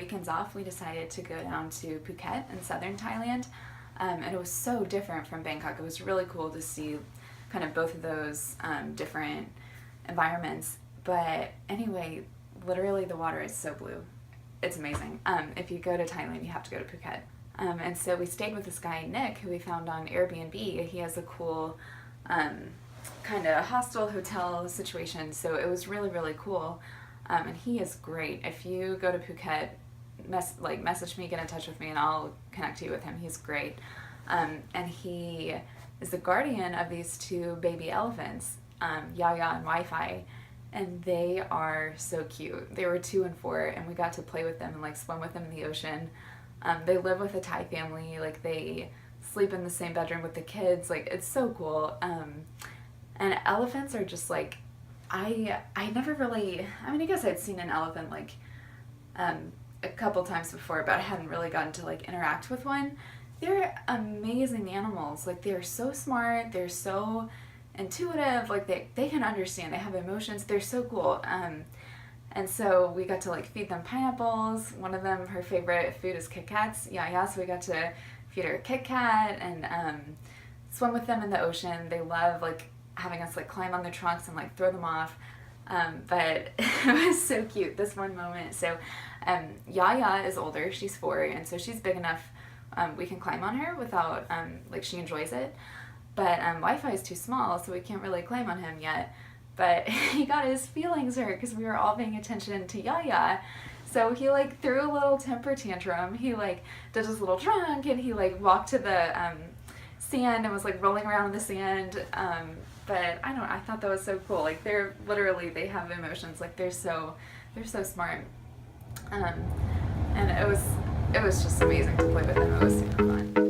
weekends off, we decided to go down to Phuket in southern Thailand. And it was so different from Bangkok. It was really cool to see kind of both of those different environments. But anyway, literally the water is so blue. It's amazing. If you go to Thailand, you have to go to Phuket. And so we stayed with this guy, Nick, who we found on Airbnb. He has a cool kind of hostel hotel situation, so it was really, really cool. And he is great. If you go to Phuket, message me, get in touch with me, and I'll connect you with him. He's great. And he is the guardian of these two baby elephants, Yaya and Wifi, and they are so cute. They were 2 and 4, and we got to play with them and like swim with them in the ocean. They live with a Thai family. Like, they sleep in the same bedroom with the kids. Like, it's so cool. And elephants are just like, I never really, I mean, I guess I'd seen an elephant like a couple times before, but I hadn't really gotten to like interact with one. They're amazing animals. Like, they're so smart, they're so intuitive, like they can understand, they have emotions, they're so cool. And so we got to like feed them pineapples. One of them, her favorite food is Kit Kats. Yeah, so we got to feed her a Kit Kat and swim with them in the ocean. They love like having us like climb on their trunks and like throw them off. But it was so cute, this one moment. So Yaya is older, she's 4, and so she's big enough we can climb on her without, like, she enjoys it. But Wi-Fi is too small, so we can't really climb on him yet. But he got his feelings hurt because we were all paying attention to Yaya. So he like threw a little temper tantrum. He like did his little trunk, and he like walked to the sand and was like rolling around in the sand. But I thought that was so cool. Like, they're literally, they have emotions. Like, they're so smart. And it was just amazing to play with them. It was super fun.